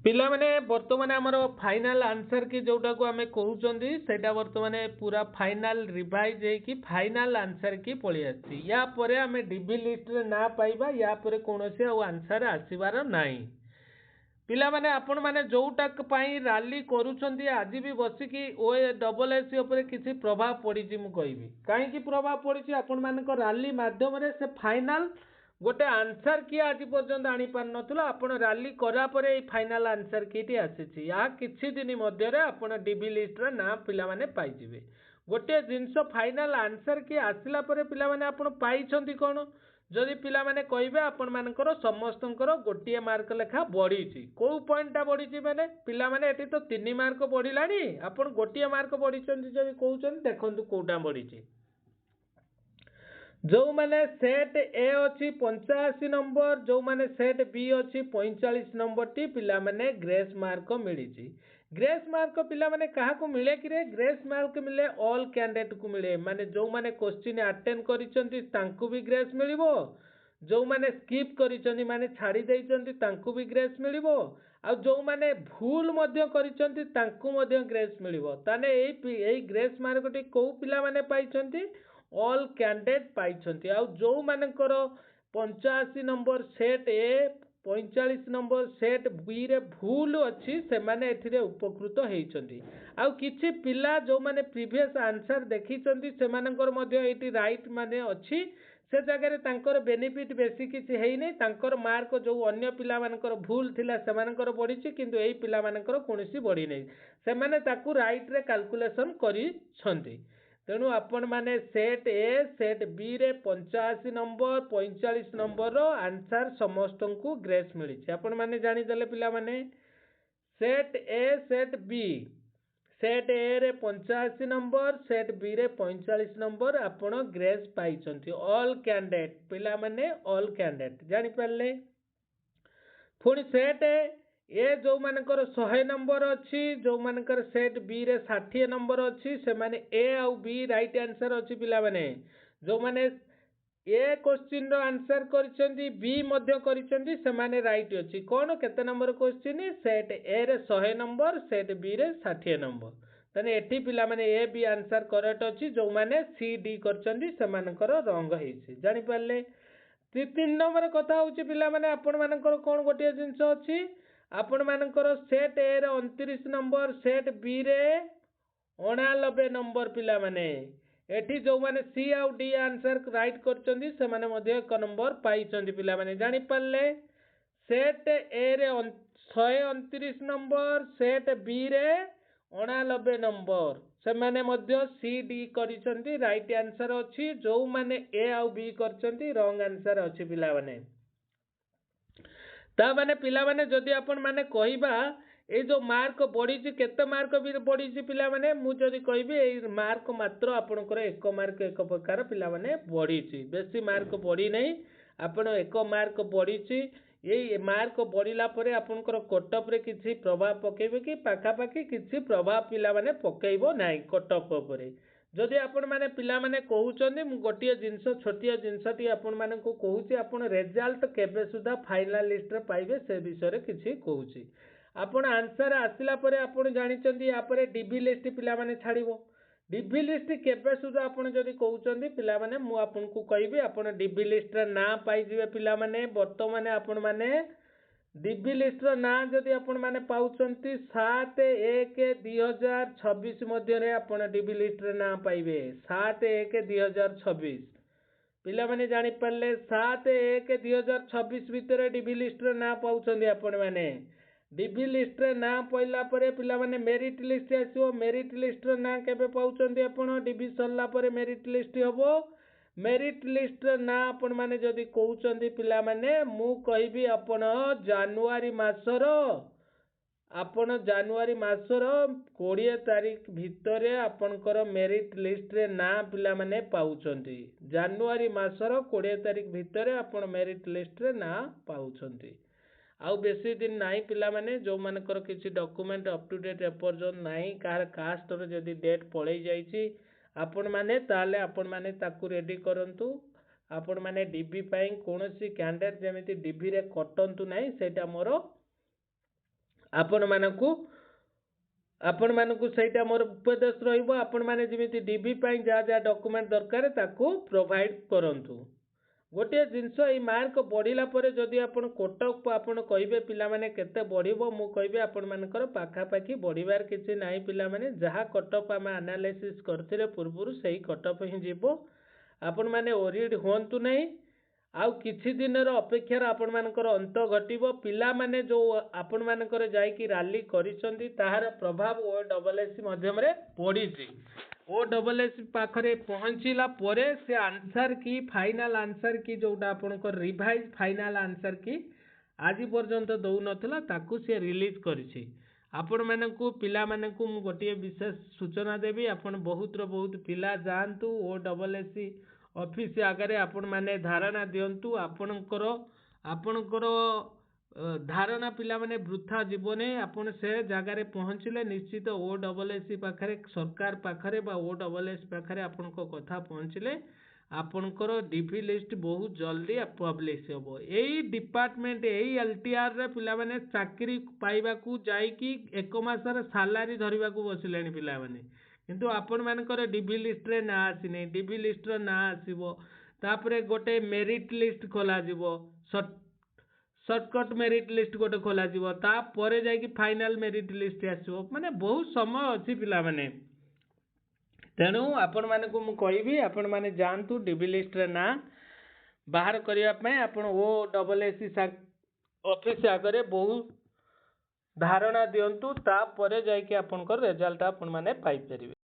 पिला माने बर्तमान आमर फाइनाल आंसर की जोटा को आमे कहउचंदी सेटा बर्तमान पूरा फाइनाल रिवाइज है कि फाइनाल आंसर की पळि आछि या परे आमे डीबी लिस्ट रे ना पाइबा या परे कोनोसे आंसर आसीबार नाही। पिला माने आपण माने जोटा पई रैली करूचंदी आज भी बसिकी ओ डबल एस ऊपर किसी प्रभाव पड़ी मु कहबी काहे की प्रभाव पड़ी आपण मानक रैली माध्यम रे से फाइनाल गोटे आंसर किए आज पर्यंत आनी पार नथुला आपण रैली करा परे फाइनाल आंसर की आसी या किछि दिन मध्य आपण डीबी लिस्ट रे ना पिला माने पाई जिवे गोटे जिंस फाइनाल आंसर की आसिला परे पिला माने आपण पाइछंती कोन जदि पिला माने कहबे आपण मानकर समस्तंकर गोटिए मार्क लेखा बढ़ी को पॉइंटा बढ़ी माने पिला माने एटी तो 3 मार्क बढ़िलानी आपण गोटिए मार्क बढ़ीचंती जदि कहउचंती देखंतु कोटा बढ़ी जो माने सेट ए अच्छी 85 नंबर जो माने सेट बी अच्छी 45 नंबर टी पिला माने ग्रेस मार्क मिली ग्रेस मार्क पिला माने कहा को मिले कि रे ग्रेस मार्क मिले ऑल कैंडिडेट को मिले माने जो माने क्वेश्चन अटेंड करिसंती तांकु भी ग्रेस मिलिबो जो माने स्किप करिसंती माने छाड़ी देइसंती तांकु भी ग्रेस मिलिबो आ जो माने भूल मध्य करिसंती तांकु मध्य ग्रेस मिलिबो ताने एई ग्रेस मार्क टी को पिला माने पाइसंती ऑल कैंडिडेट पाइछंती आ जो मानकर 85 number set A 45 number set B रे भूल अच्छी से माने एथिरे उपकृत हेइछंती आ किछि पिला जो माने प्रीवियस आंसर देखिछंती से मानकर मध्य एटी राइट माने अच्छी से जगह रे तांकर बेनिफिट बेसी किछि हेइ नै तांकर मार्क जो अन्य पिला मानकर भूल थिला से मानकर बढ़िछि किंतु एई पिला मानकर कोनोसी बढ़ी नै से माने ताकू राइट रे कैलकुलेशन करि छंती तेणु आपण माने सेट ए सेट बी रे 85 नंबर 45 नंबर आंसर समस्त को ग्रेस मिली आपण माने जानी देले पिला माने सेट ए सेट ए रे 85 नंबर सेट बी रे 45 नंबर आपण ग्रेस पाइछंती ऑल कैंडिडेट पिला माने ऑल कैंडिडेट जानि परले पुणी सेट ए जो मानकर 100 नंबर अच्छी जो मानकर सेट बी रे 60 नंबर अच्छी से माने ए आउ बी राइट आंसर अच्छी पिला माने जो माने ए क्वेश्चन रो आंसर करिसेंती बी मध्य करिसेंती से माने राइट अच्छी कोन केते नंबर क्वेश्चन सेट ए रे 100 नंबर सेट बी रे 60 नंबर तने एठी पिला माने ए बी आंसर करेक्ट अच्छी जो माने सी डी करचंती से मानकर रंग हेछि जानि परले 3 नंबर कथा होछि पिला माने आपण मानकर कोन गोटे जिंस अच्छी आपण मानकर सेट ए रे 29 नंबर सेट बी रे 89 नंबर पिला माने एठी जो माने सी आउ डी आंसर राइट करचंदी से माने मध्ये 1 नंबर पाइचंदी पिला माने जानि परले सेट ए रे 129 नंबर सेट बी रे 89 नंबर से माने मध्ये सी डी करिसंती राइट आंसर अछि जो माने ए आउ बी करचंती रॉन्ग आंसर अछि पिला माने ता माने पिला माने जदि आपण माने कहिबा ए जो मार्क बढ़ी केते मार्क भी बढ़ी पिला माने मु जदि कहबी ए मार्क मात्र आपनकर 1 मार्क 1 प्रकार पिला माने बढ़ी बेसी मार्क बढ़ी नै आपण 1 मार्क बढ़ी ये मार्क बढ़िला परे आपनकर कटअप रे किछि प्रभाव पकेबे कि पाखा पाखी किछि प्रभाव पिला माने पकेइबो नै कटअप उपरे जदि आपण माने पिला माने कहउचंदी मु गोटिए जिंस छोटिया जिंसटी आपण माने को कहउची आपण रिजल्ट केबे सुधा फाइनल लिस्ट रे पाइबे से विषय रे किछि कहउची आपण आंसर आसिला परे आपण जानिचंदी या परे डीबी लिस्ट पिला माने छाड़िबो डीबी लिस्ट केबे सुधा आपण जदि कहउचंदी पिला माने मु आपण को कहबी आपण डीबी लिस्ट रे ना पाइ जिवे पिला माने वर्तमान आपण माने डीबी लिस्ट रो ना जदि आपण माने पाउचंती 7/1/2026 मध्य रे आपण डीबी लिस्ट रे ना पाइबे 7/1/2026 पिला माने जानि परले 7/1/2026 भीतर डीबी लिस्ट रे ना पाउचंदी आपण माने डीबी लिस्ट रे ना पइला परे पिला माने मेरिट लिस्ट आसीबो मेरिट लिस्ट रे ना केबे पाउचंदी आपण डीबी सरला परे मेरिट लिस्ट हबो मेरिट लिस्ट ना आपण माने जदि कहउचंदी पिला माने मु कहबी आपण जनवरी मासर आपण जनवरी मासर 20 तारिख भितर आपनकर मेरिट लिस्ट रे ना पिला माने पाउचंदी जनवरी मासर 20 तारिख भितर आपण मेरिट लिस्ट रे ना पाउचंदी आउ बेसी दिन नाही पिला माने जो मानकर किछि डॉक्यूमेंट अप टू डेट एपर्जन नाही कार कास्ट रो जदि डेट पळै जाईछि आपण माने ताले आपण माने ताकू रेडी करंतु आपण माने डीबी पाई कोनोसी कैंडिडेट जेमिति डीबी रे कटंतु नाही सेटा मोर ଆପଣମାନଙ୍କୁ ସେଇଟା ମୋର ଉପଦେଶ ରହିବ। ଆପଣମାନେ ଯେମିତି ଡିବି ପାଇଁ ଯାହା ଯାହା ଡକୁମେଣ୍ଟ ଦରକାର ତାକୁ ପ୍ରୋଭାଇଡ଼ କରନ୍ତୁ। ଗୋଟିଏ ଜିନିଷ, ଏଇ ମାର୍କ ବଢ଼ିଲା ପରେ ଯଦି ଆପଣ କଟଅଫ୍ ଆପଣ କହିବେ ପିଲାମାନେ କେତେ ବଢ଼ିବ, ମୁଁ କହିବି ଆପଣମାନଙ୍କର ପାଖାପାଖି ବଢ଼ିବାର କିଛି ନାହିଁ। ପିଲାମାନେ ଯାହା କଟଅଫ୍ ଆମେ ଆନାଲିସିସ୍ କରିଥିଲେ ପୂର୍ବରୁ ସେଇ କଟଅଫ୍ ହିଁ ଯିବ। ଆପଣମାନେ ଓରିଡ୍ ହୁଅନ୍ତୁ ନାହିଁ। ଆଉ କିଛି ଦିନର ଅପେକ୍ଷାର ଆପଣମାନଙ୍କର ଅନ୍ତ ଘଟିବ। ପିଲାମାନେ ଯେଉଁ ଆପଣମାନଙ୍କର ଯାଇକି ରାଲି କରିଛନ୍ତି ତାହାର ପ୍ରଭାବ OSS ମାଧ୍ୟମରେ ପଡ଼ିଛି। OSS ପାଖରେ ପହଞ୍ଚିଲା ପରେ ସେ ଆନ୍ସର କି ଫାଇନାଲ ଆନ୍ସର କି ଯେଉଁଟା ଆପଣଙ୍କର ରିଭାଇଜ ଫାଇନାଲ ଆନ୍ସର କି ଆଜି ପର୍ଯ୍ୟନ୍ତ ଦେଉନଥିଲା ତାକୁ ସେ ରିଲିଜ୍ କରିଛି। ଆପଣମାନଙ୍କୁ ପିଲାମାନଙ୍କୁ ମୁଁ ଗୋଟିଏ ବିଶେଷ ସୂଚନା ଦେବି, ଆପଣ ବହୁତ ପିଲା ଯାଆନ୍ତୁ OSS ଅଫିସ ଆଗରେ ଆପଣମାନେ ଧାରଣା ଦିଅନ୍ତୁ। ଆପଣଙ୍କର ଧାରଣା ପିଲାମାନେ ବୃଥା ଯିବନି। ଆପଣ ସେ ଜାଗାରେ ପହଞ୍ଚିଲେ ନିଶ୍ଚିତ OSS ପାଖରେ, ସରକାର ପାଖରେ ବା OSS ପାଖରେ ଆପଣଙ୍କ କଥା ପହଞ୍ଚିଲେ ଆପଣଙ୍କର ଡିଭି ଲିଷ୍ଟ ବହୁତ ଜଲ୍ଦି ପବ୍ଲିଶ ହେବ। ଏଇ ଡିପାର୍ଟମେଣ୍ଟ ଏଇ LTRରେ ପିଲାମାନେ ଚାକିରି ପାଇବାକୁ ଯାଇକି 1 ମାସର ସାଲାରୀ ଧରିବାକୁ ବସିଲେଣି ପିଲାମାନେ, କିନ୍ତୁ ଆପଣମାନଙ୍କର ଡିଭି ଲିଷ୍ଟରେ ନାଁ ଆସିନି। ଡିଭି ଲିଷ୍ଟର ନାଁ ଆସିବ, ତାପରେ ଗୋଟେ ମେରିଟ୍ ଲିଷ୍ଟ ଖୋଲାଯିବ, ସର୍ଟକଟ୍ ମେରିଟ୍ ଲିଷ୍ଟ ଗୋଟେ ଖୋଲାଯିବ, ତାପରେ ଯାଇକି ଫାଇନାଲ ମେରିଟ୍ ଲିଷ୍ଟ ଆସିବ। ମାନେ ବହୁତ ସମୟ ଅଛି ପିଲାମାନେ। ତେଣୁ ଆପଣମାନଙ୍କୁ ମୁଁ କହିବି ଆପଣମାନେ ଯାଆନ୍ତୁ ଡିଭି ଲିଷ୍ଟରେ ନାଁ ବାହାର କରିବା ପାଇଁ। ଆପଣ OSS ଅଫିସ ଆଗରେ ବହୁତ ଧାରଣା ଦିଅନ୍ତୁ, ତାପରେ ଯାଇକି ଆପଣଙ୍କର ରେଜଲ୍ଟ ଆପଣମାନେ ପାଇପାରିବେ।